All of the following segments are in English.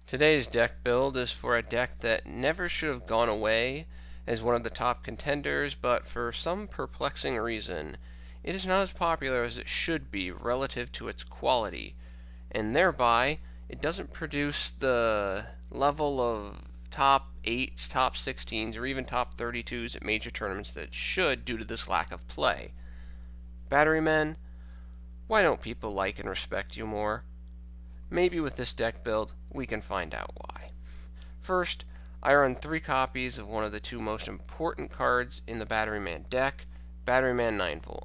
Today's deck build is for a deck that never should have gone away as one of the top contenders, but for some perplexing reason, it is not as popular as it should be relative to its quality, and thereby it doesn't produce the level of top 8s, top 16s, or even top 32s at major tournaments that it should due to this lack of play. Batterymen, why don't people like and respect you more? Maybe with this deck build, we can find out why. First, I run 3 copies of one of the 2 most important cards in the Batteryman deck, Batteryman 9V.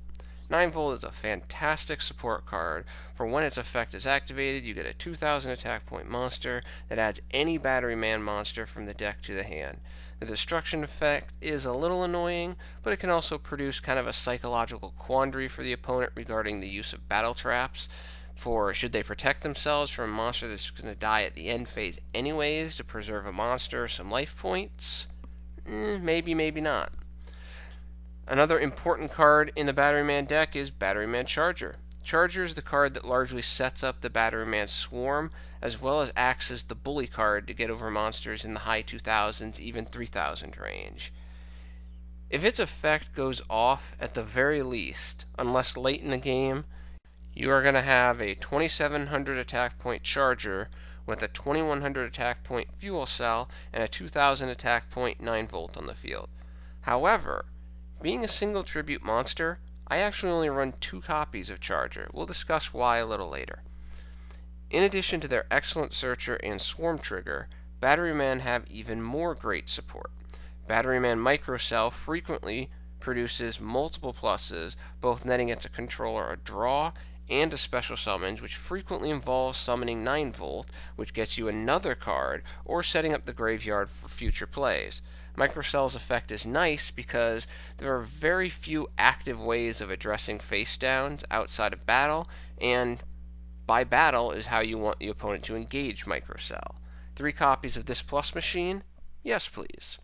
9V is a fantastic support card for when its effect is activated. You get a 2000 attack point monster that adds any Batteryman monster from the deck to the hand. The destruction effect is a little annoying, but it can also produce kind of a psychological quandary for the opponent regarding the use of battle traps. For should they protect themselves from a monster that's going to die at the end phase anyways to preserve a monster or some life points? Maybe, maybe not. Another important card in the Batteryman deck is Batteryman Charger. Charger is the card that largely sets up the Batteryman Swarm, as well as acts as the bully card to get over monsters in the high 2000s, even 3000 range. If its effect goes off at the very least, unless late in the game, you are going to have a 2700 attack point Charger with a 2100 attack point fuel cell and a 2000 attack point 9V on the field. However, being a single tribute monster, I actually only run 2 copies of Charger. We'll discuss why a little later. In addition to their excellent searcher and swarm trigger, Batterymen have even more great support. Batteryman Micro-Cell frequently produces multiple pluses, both netting its controller a draw and a special summons, which frequently involves summoning 9V, which gets you another card, or setting up the graveyard for future plays. Micro-Cell's effect is nice because there are very few active ways of addressing face downs outside of battle, and by battle is how you want the opponent to engage Micro-Cell. 3 copies of this plus machine? Yes, please.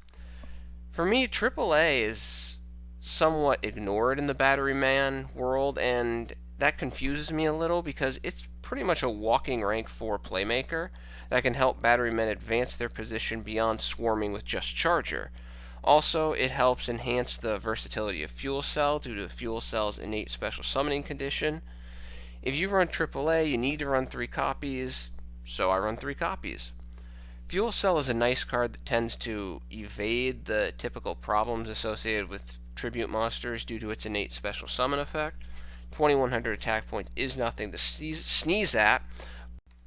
For me, AAA is somewhat ignored in the Batteryman world, and that confuses me a little because it's pretty much a walking rank 4 playmaker that can help Batterymen advance their position beyond swarming with just Charger. Also, it helps enhance the versatility of Fuel Cell due to Fuel Cell's innate special summoning condition. If you run AAA, you need to run 3 copies, so I run 3 copies. Fuel Cell is a nice card that tends to evade the typical problems associated with tribute monsters due to its innate special summon effect. 2100 attack points is nothing to sneeze at,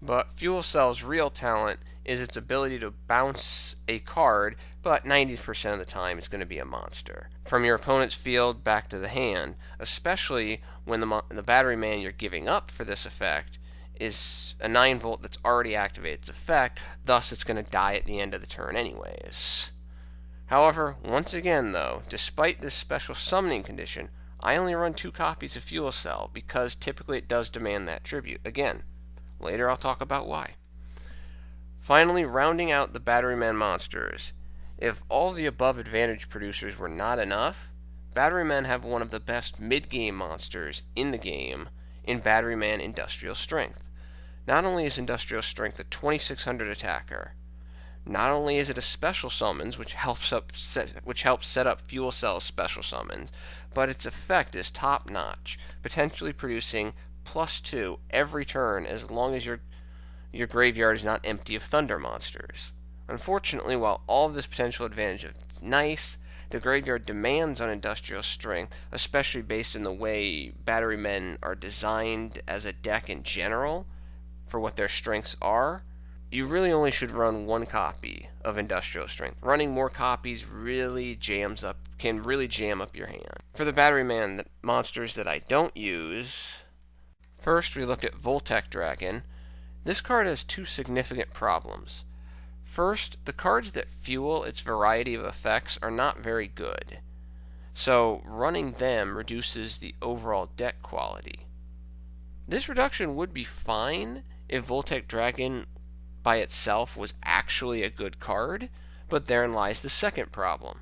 but Fuel Cell's real talent is its ability to bounce a card, but 90% of the time it's going to be a monster from your opponent's field back to the hand, especially when the Batteryman you're giving up for this effect is a 9V that's already activated its effect, thus it's going to die at the end of the turn anyways. However, once again though, despite this special summoning condition, I only run 2 copies of Fuel Cell because typically it does demand that tribute. Again, later I'll talk about why. Finally, rounding out the Batteryman monsters. If all the above advantage producers were not enough, Batterymen have one of the best mid-game monsters in the game in Batteryman Industrial Strength. Not only is Industrial Strength a 2600 attacker, not only is it a special summons, which helps set up Fuel Cell's special summons, but its effect is top-notch, potentially producing +2 every turn as long as your graveyard is not empty of thunder monsters. Unfortunately, while all of this potential advantage is nice, the graveyard demands on Industrial Strength, especially based on the way Batterymen are designed as a deck in general, for what their strengths are. You really only should run 1 copy of Industrial Strength. Running more copies can really jam up your hand. For the Batteryman monsters that I don't use, first we look at Voltec Dragon. This card has 2 significant problems. First, the cards that fuel its variety of effects are not very good, so running them reduces the overall deck quality. This reduction would be fine if Voltec Dragon by itself was actually a good card, but therein lies the second problem.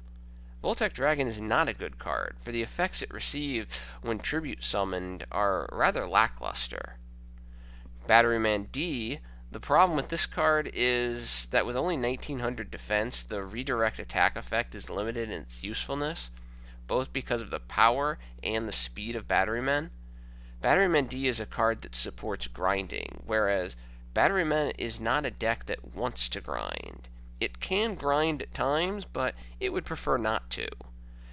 Voltec Dragon is not a good card, for the effects it receives when tribute summoned are rather lackluster. Batteryman D, The problem with this card is that with only 1900 defense, the redirect attack effect is limited in its usefulness, both because of the power and the speed of Batteryman. Batteryman D is a card that supports grinding, whereas Batteryman is not a deck that wants to grind. It can grind at times, but it would prefer not to.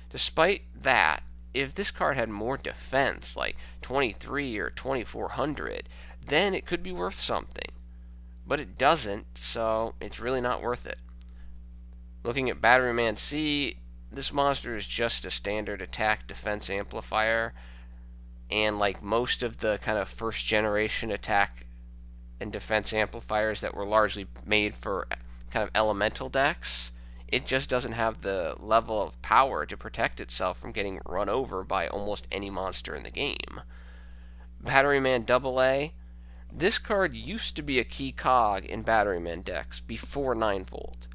Despite that, if this card had more defense, like 23 or 2400, then it could be worth something. But it doesn't, so it's really not worth it. Looking at Batteryman C, this monster is just a standard attack defense amplifier, and like most of the kind of first generation attack and defense amplifiers that were largely made for kind of elemental decks, it just doesn't have the level of power to protect itself from getting run over by almost any monster in the game. Batteryman AA, this card used to be a key cog in Batteryman decks before 9-volt.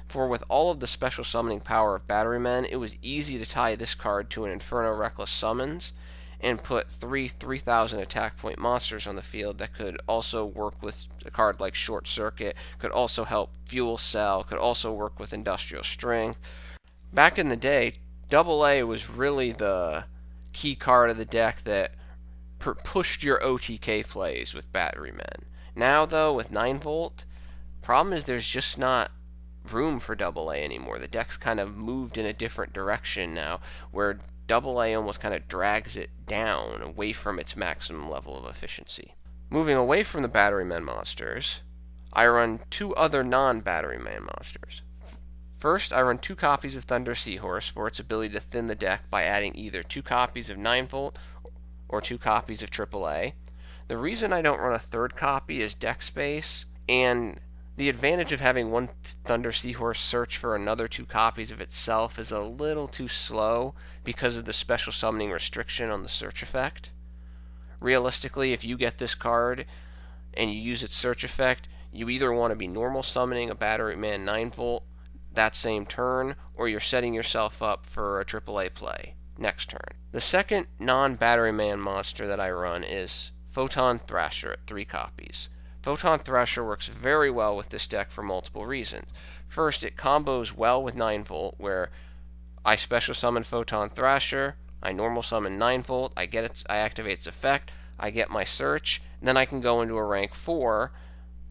For with all of the special summoning power of Batteryman, it was easy to tie this card to an Inferno Reckless summons and put 3,000 attack point monsters on the field that could also work with a card like Short Circuit, could also help Fuel Cell, could also work with Industrial Strength. Back in the day, AA was really the key card of the deck that pushed your OTK plays with Batteryman. Now, though, with 9-volt, problem is there's just not room for AA anymore. The deck's kind of moved in a different direction now, where AA almost kind of drags it down away from its maximum level of efficiency. Moving away from the Batteryman monsters, I run two other non-Batteryman monsters. First, I run 2 copies of Thunder Seahorse for its ability to thin the deck by adding either 2 copies of 9-volt or 2 copies of AAA. The reason I don't run a third copy is deck space, and the advantage of having one Thunder Seahorse search for another 2 copies of itself is a little too slow because of the special summoning restriction on the search effect. Realistically, if you get this card and you use its search effect, you either want to be normal summoning a Batteryman 9-volt that same turn, or you're setting yourself up for a AAA play next turn. The second non-Batteryman monster that I run is Photon Thrasher at 3 copies. Photon Thrasher works very well with this deck for multiple reasons. First, it combos well with 9-volt, where I special summon Photon Thrasher, I normal summon 9-volt, I activate its effect, I get my search, and then I can go into a rank 4,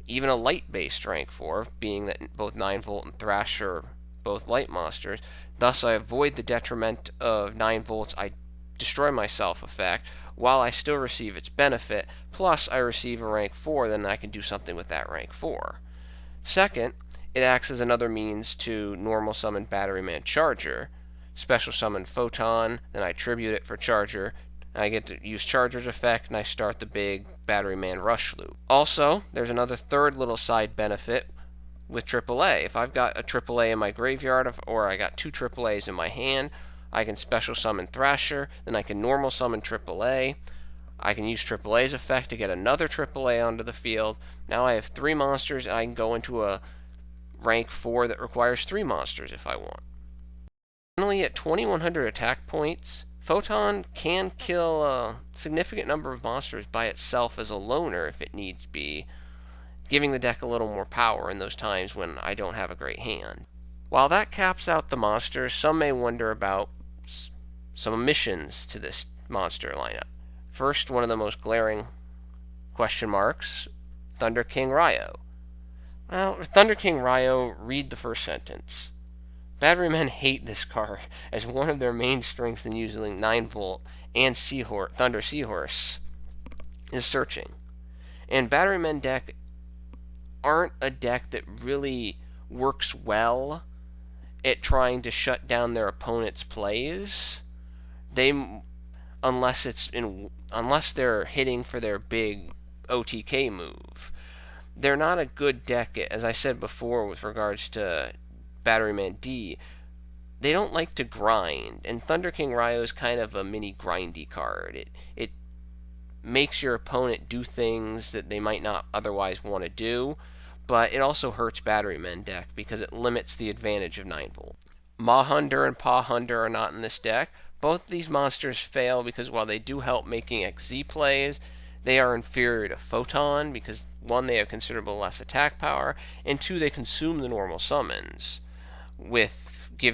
even a light-based rank 4, being that both 9-volt and Thrasher are both light monsters. Thus, I avoid the detriment of 9-volt's I destroy myself effect, while I still receive its benefit, plus I receive a rank 4, then I can do something with that rank 4. Second, it acts as another means to normal summon Batteryman Charger, special summon Photon, then I tribute it for Charger, and I get to use Charger's effect, and I start the big Batteryman Rush loop. Also, there's another third little side benefit with AAA. If I've got a AAA in my graveyard, or I got 2 AAAs in my hand, I can special summon Thrasher, then I can normal summon AAA. I can use AAA's effect to get another AAA onto the field. Now I have 3 monsters, and I can go into a rank 4 that requires 3 monsters if I want. Finally, at 2100 attack points, Photon can kill a significant number of monsters by itself as a loner if it needs be, giving the deck a little more power in those times when I don't have a great hand. While that caps out the monsters, some may wonder about some omissions to this monster lineup. First, one of the most glaring question marks, Thunder King Ryo. Well, with Thunder King Ryo, read the first sentence. Batterymen hate this card, as one of their main strengths in using 9-volt and Thunder Seahorse is searching. And Batterymen deck aren't a deck that really works well at trying to shut down their opponent's plays. Unless they're hitting for their big OTK move. They're not a good deck, as I said before with regards to Batteryman D. They don't like to grind, and Thunder King Ryo is kind of a mini grindy card. It makes your opponent do things that they might not otherwise want to do, but it also hurts Batteryman deck because it limits the advantage of 9-volt. Mahunder and Pahunder are not in this deck. Both of these monsters fail because while they do help making XZ plays, they are inferior to Photon because one, they have considerable less attack power, and two, they consume the normal summons,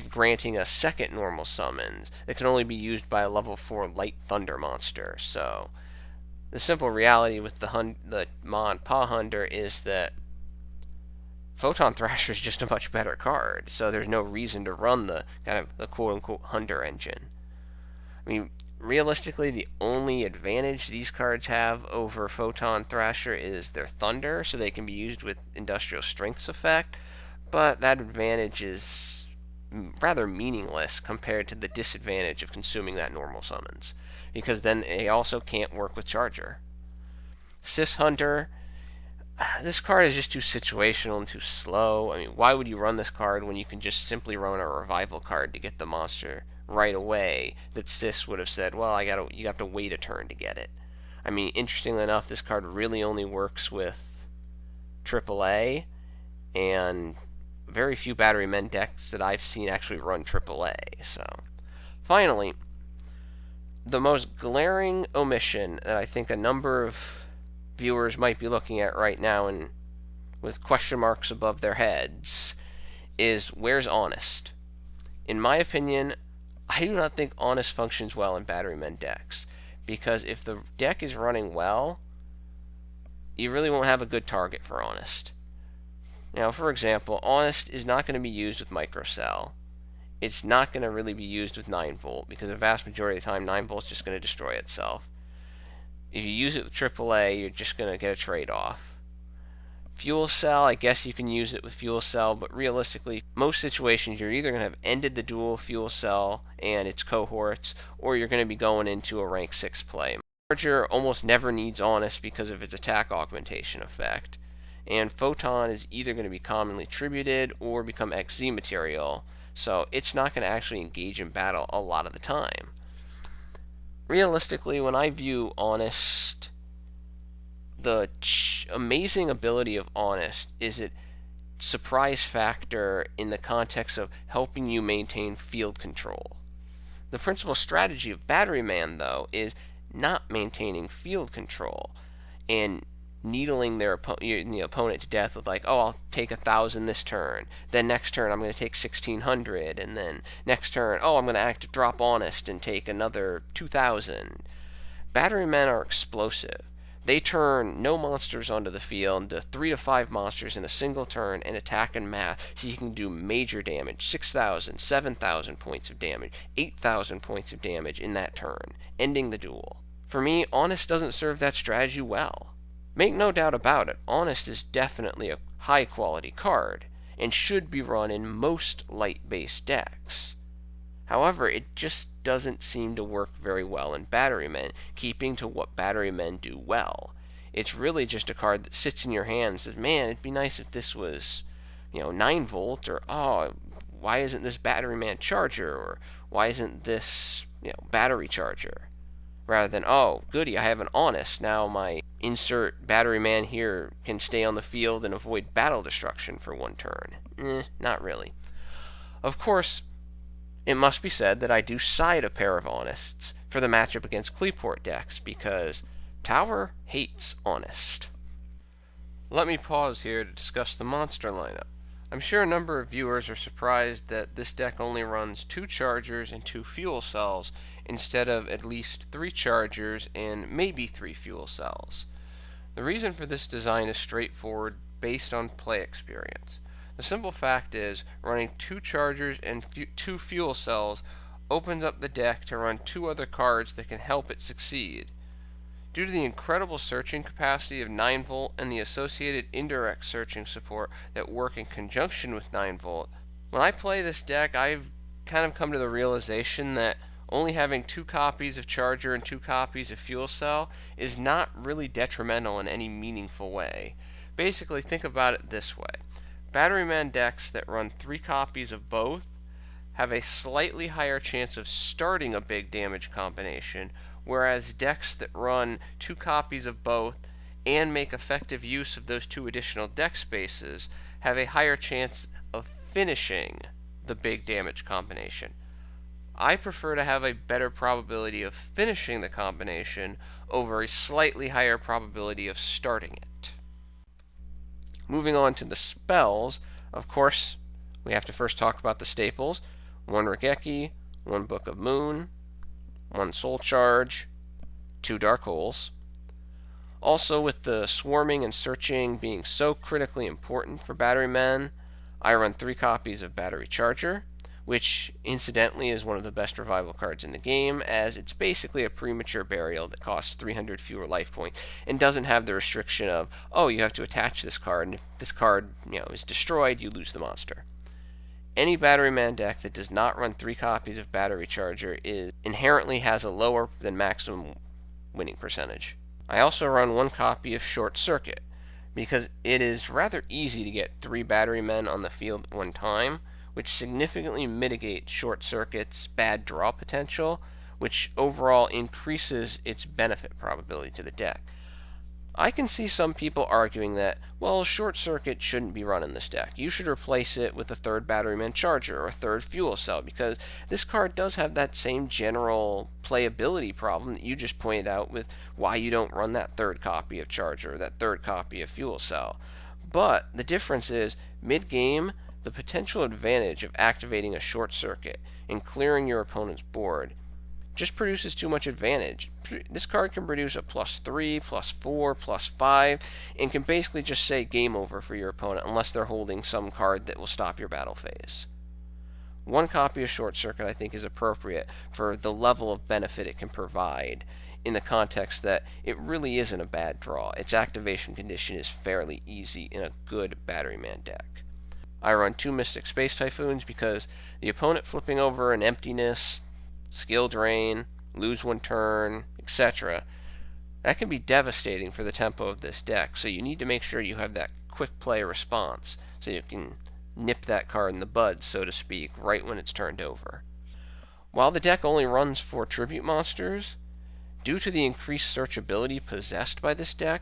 granting a second normal summons that can only be used by a level 4 light thunder monster. So the simple reality with the Mon Pa Hunter is that Photon Thrasher is just a much better card, so there's no reason to run the kind of the quote-unquote Hunter engine. I mean, realistically, the only advantage these cards have over Photon Thrasher is their Thunder, so they can be used with Industrial Strength's effect, but that advantage is rather meaningless compared to the disadvantage of consuming that normal summons, because then they also can't work with Charger. Sis Hunter, this card is just too situational and too slow. I mean, why would you run this card when you can just simply run a revival card to get the monster right away that Sis would have said, well, you have to wait a turn to get it. I mean, interestingly enough, this card really only works with AAA, and very few Batterymen decks that I've seen actually run AAA. So, finally, the most glaring omission that I think a number of viewers might be looking at right now and with question marks above their heads is, where's Honest? In my opinion, I do not think Honest functions well in Batterymen decks, because if the deck is running well, you really won't have a good target for Honest. Now, for example, Honest is not going to be used with Micro-Cell. It's not going to really be used with 9-volt, because the vast majority of the time 9-volt's just going to destroy itself. If you use it with AAA, you're just going to get a trade-off. Fuel Cell, I guess you can use it with Fuel Cell, but realistically, most situations you're either going to have ended the dual Fuel Cell and its cohorts, or you're going to be going into a rank 6 play. Charger almost never needs Honest because of its attack augmentation effect, and Photon is either going to be commonly tributed or become XZ material, so it's not going to actually engage in battle a lot of the time. Realistically, when I view Honest, the amazing ability of Honest is its surprise factor in the context of helping you maintain field control. The principal strategy of Batteryman, though, is not maintaining field control and needling the opponent to death with, like, oh, I'll take 1,000 this turn, then next turn I'm going to take 1,600, and then next turn, oh, I'm going to drop Honest and take another 2,000. Batterymen are explosive. They turn no monsters onto the field into 3 to 5 monsters in a single turn and attack en masse, so you can do major damage, 6,000, 7,000 points of damage, 8,000 points of damage in that turn, ending the duel. For me, Honest doesn't serve that strategy well. Make no doubt about it, Honest is definitely a high-quality card, and should be run in most light-based decks. However, it just doesn't seem to work very well in Batterymen, keeping to what Batterymen do well. It's really just a card that sits in your hand and says, man, it'd be nice if this was, 9-volt, or, oh, why isn't this Batteryman Charger, or why isn't this, Battery Charger? Rather than, oh, goody, I have an Honest, now my insert Batteryman here can stay on the field and avoid battle destruction for one turn. Not really. Of course, it must be said that I do side a pair of Honests for the matchup against Cleaport decks, because Tower hates Honest. Let me pause here to discuss the monster lineup. I'm sure a number of viewers are surprised that this deck only runs 2 Chargers and 2 Fuel Cells instead of at least 3 Chargers and maybe 3 Fuel Cells. The reason for this design is straightforward, based on play experience. The simple fact is, running 2 Chargers and 2 Fuel Cells opens up the deck to run 2 other cards that can help it succeed. Due to the incredible searching capacity of 9-volt and the associated indirect searching support that work in conjunction with 9-volt, when I play this deck, I've kind of come to the realization that only having 2 copies of Charger and 2 copies of Fuel Cell is not really detrimental in any meaningful way. Basically, think about it this way. Batteryman decks that run 3 copies of both have a slightly higher chance of starting a big damage combination, whereas decks that run 2 copies of both and make effective use of those 2 additional deck spaces have a higher chance of finishing the big damage combination. I prefer to have a better probability of finishing the combination over a slightly higher probability of starting it. Moving on to the spells, of course, we have to first talk about the staples. 1 Raigeki, 1 Book of Moon, 1 Soul Charge, 2 Dark Holes. Also, with the swarming and searching being so critically important for Batterymen, I run 3 copies of Battery Charger, which incidentally is one of the best revival cards in the game, as it's basically a premature burial that costs 300 fewer life points and doesn't have the restriction of, oh, you have to attach this card, and if this card is destroyed, you lose the monster. Any Batteryman deck that does not run 3 copies of Battery Charger inherently has a lower than maximum winning percentage. I also run 1 copy of Short Circuit, because it is rather easy to get 3 Batterymen on the field at one time, which significantly mitigates Short Circuit's bad draw potential, which overall increases its benefit probability to the deck. I can see some people arguing that, well, Short Circuit shouldn't be run in this deck. You should replace it with a 3rd Batteryman Charger or a 3rd Fuel Cell, because this card does have that same general playability problem that you just pointed out with why you don't run that 3rd copy of Charger or that 3rd copy of Fuel Cell. But the difference is, mid-game, the potential advantage of activating a Short Circuit and clearing your opponent's board just produces too much advantage. This card can produce a +3, +4, +5, and can basically just say game over for your opponent unless they're holding some card that will stop your battle phase. 1 copy of Short Circuit I think is appropriate for the level of benefit it can provide, in the context that it really isn't a bad draw. Its activation condition is fairly easy in a good Batteryman deck. I run 2 Mystic Space Typhoons because the opponent flipping over an Emptiness, Skill Drain, lose 1 turn, etc., that can be devastating for the tempo of this deck, so you need to make sure you have that quick play response so you can nip that card in the bud, so to speak, right when it's turned over. While the deck only runs 4 Tribute monsters, due to the increased searchability possessed by this deck,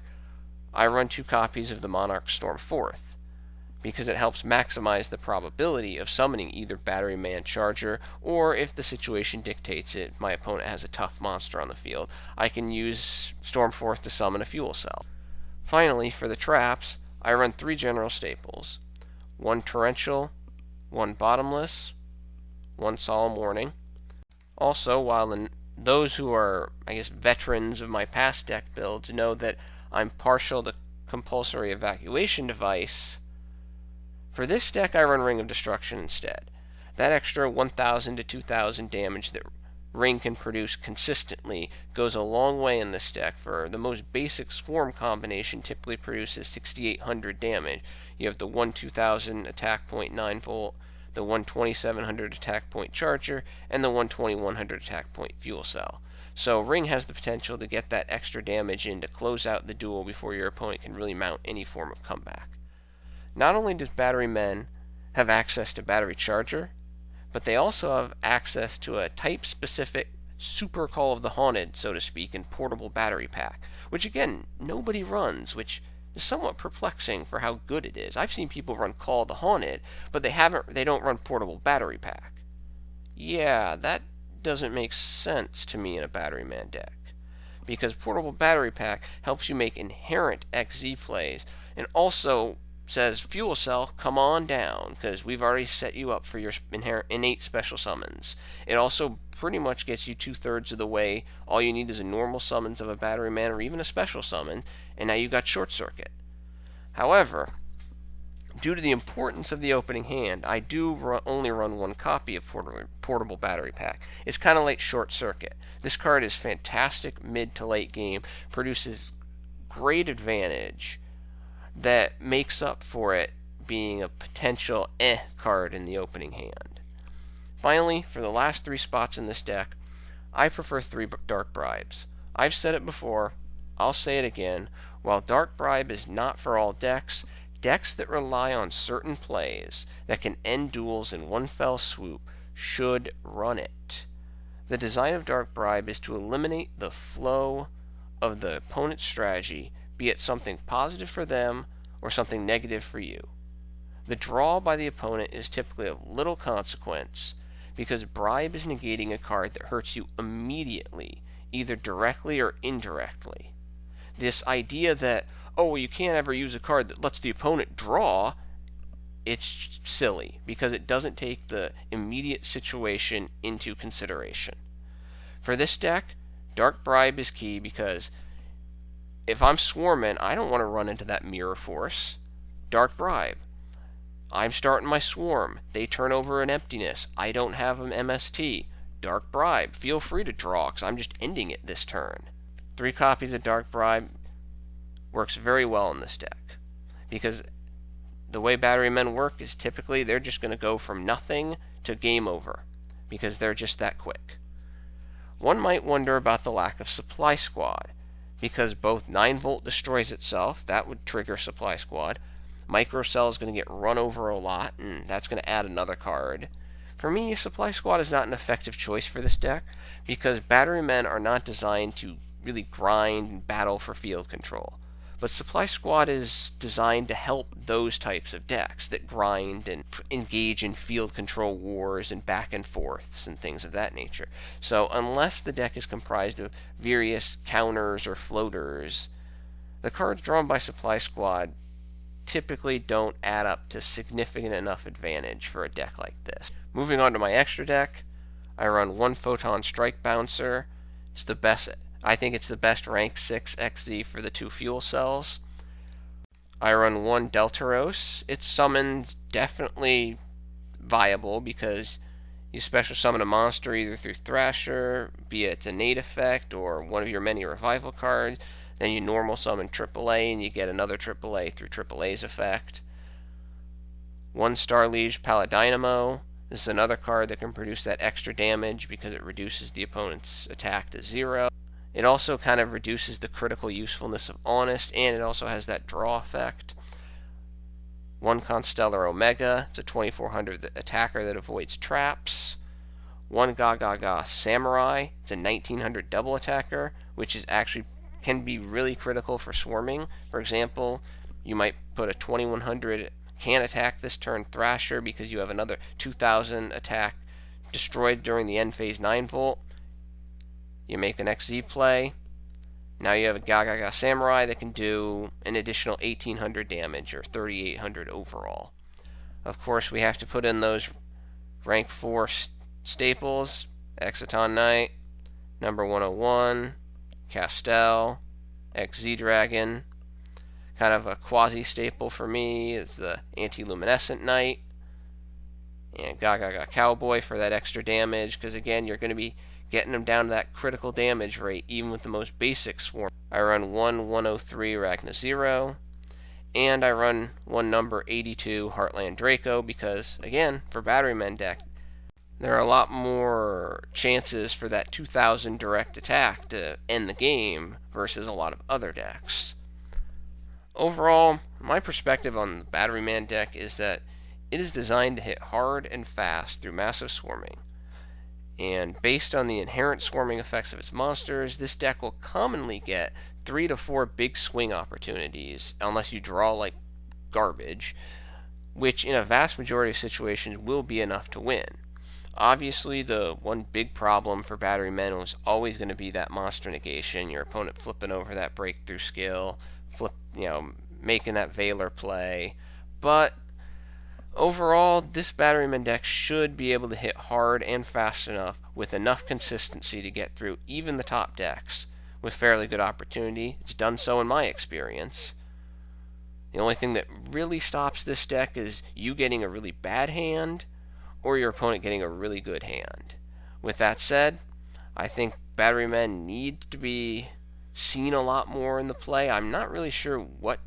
I run 2 copies of the Monarchs Stormforth, because it helps maximize the probability of summoning either Batteryman Charger, or if the situation dictates it, my opponent has a tough monster on the field, I can use Stormforth to summon a Fuel Cell. Finally, for the traps, I run 3 general staples. 1 Torrential, 1 Bottomless, 1 Solemn Warning. Also, while those who are, veterans of my past deck builds know that I'm partial to Compulsory Evacuation Device, for this deck I run Ring of Destruction instead. That extra 1,000 to 2,000 damage that Ring can produce consistently goes a long way in this deck. For the most basic Swarm combination typically produces 6,800 damage. You have the 1,2000 attack point 9 volt, the 1,2700 attack point Charger, and the 1,2100 attack point Fuel Cell. So Ring has the potential to get that extra damage in to close out the duel before your opponent can really mount any form of comeback. Not only does Batterymen have access to Battery Charger, but they also have access to a type-specific Super Call of the Haunted, so to speak, and portable battery pack, which again, nobody runs, which is somewhat perplexing for how good it is. I've seen people run Call of the Haunted, but they don't run portable battery pack. Yeah, that doesn't make sense to me in a Batteryman deck, because portable battery pack helps you make inherent XZ plays, and also says, Fuel Cell, come on down, because we've already set you up for your innate special summons. It also pretty much gets you 2/3 of the way. All you need is a normal summons of a Batteryman or even a special summon, and now you got Short Circuit. However, due to the importance of the opening hand, I do only run 1 copy of portable battery pack. It's kind of like Short Circuit. This card is fantastic mid to late game, produces great advantage that makes up for it being a potential card in the opening hand. Finally, for the last 3 spots in this deck, I prefer 3 Dark Bribes. I've said it before, I'll say it again, while Dark Bribe is not for all decks, decks that rely on certain plays that can end duels in one fell swoop should run it. The design of Dark Bribe is to eliminate the flow of the opponent's strategy, be it something positive for them or something negative for you. The draw by the opponent is typically of little consequence, because Bribe is negating a card that hurts you immediately, either directly or indirectly. this idea that, oh, you can't ever use a card that lets the opponent draw, it's silly, because it doesn't take the immediate situation into consideration. For this deck, Dark Bribe is key, because if I'm swarming, I don't want to run into that Mirror Force. Dark Bribe. I'm starting my swarm. They turn over an emptiness. I don't have an MST. Dark Bribe. Feel free to draw, because I'm just ending it this turn. 3 copies of Dark Bribe works very well in this deck, because the way Batterymen work is typically they're just going to go from nothing to game over, because they're just that quick. One might wonder about the lack of Supply Squad, because both 9-volt destroys itself, that would trigger Supply Squad. Micro-Cell is going to get run over a lot, and that's going to add another card. For me, Supply Squad is not an effective choice for this deck, because Batterymen are not designed to really grind and battle for field control. But Supply Squad is designed to help those types of decks that grind and engage in field control wars and back and forths and things of that nature. So unless the deck is comprised of various counters or floaters, the cards drawn by Supply Squad typically don't add up to significant enough advantage for a deck like this. Moving on to my extra deck, I run 1 Photon Strike Bouncer. It's the best. I think it's the best rank 6 XZ for the 2 fuel cells. I run 1 Delteros. Its summon's definitely viable, because you special summon a monster either through Thrasher, be it a innate effect or one of your many revival cards. Then you normal summon AAA, and you get another AAA through AAA's effect. 1 Starliege Paladynamo. This is another card that can produce that extra damage because it reduces the opponent's attack to 0. It also kind of reduces the critical usefulness of Honest, and it also has that draw effect. 1 Constellar Omega. It's a 2400 attacker that avoids traps. 1 Gagaga Samurai. It's a 1900 double attacker, which is actually can be really critical for swarming. For example, you might put a 2100 can attack this turn Thrasher because you have another 2000 attack destroyed during the end phase 9-volt. You make an XZ play. Now you have a Gagaga Samurai that can do an additional 1800 damage, or 3800 overall. Of course, we have to put in those rank 4 staples. Exciton Knight, number 101, Castel, XZ Dragon. Kind of a quasi-staple for me is the Antiluminscent Knight. And Gagaga Cowboy for that extra damage, because again, you're going to be getting them down to that critical damage rate, even with the most basic swarm. I run 1 103 Ragna 0, and I run 1 number 82 Heartland Draco, because, again, for Batteryman deck, there are a lot more chances for that 2000 direct attack to end the game versus a lot of other decks. Overall, my perspective on the Batteryman deck is that it is designed to hit hard and fast through massive swarming. And based on the inherent swarming effects of its monsters, this deck will commonly get 3 to 4 big swing opportunities, unless you draw like garbage, which in a vast majority of situations will be enough to win. Obviously, the one big problem for Batterymen was always going to be that monster negation, your opponent flipping over that breakthrough skill, making that Veiler play. But overall, this Batteryman deck should be able to hit hard and fast enough with enough consistency to get through even the top decks with fairly good opportunity. It's done so in my experience. The only thing that really stops this deck is you getting a really bad hand or your opponent getting a really good hand. With that said, I think Batterymen need to be seen a lot more in the play. I'm not really sure what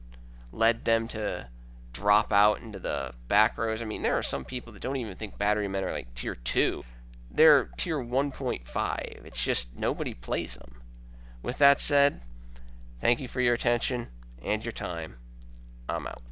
led them to drop out into the back rows. I mean, there are some people that don't even think Batterymen are like tier 2. They're tier 1.5. It's just nobody plays them. With that said, thank you for your attention and your time. I'm out.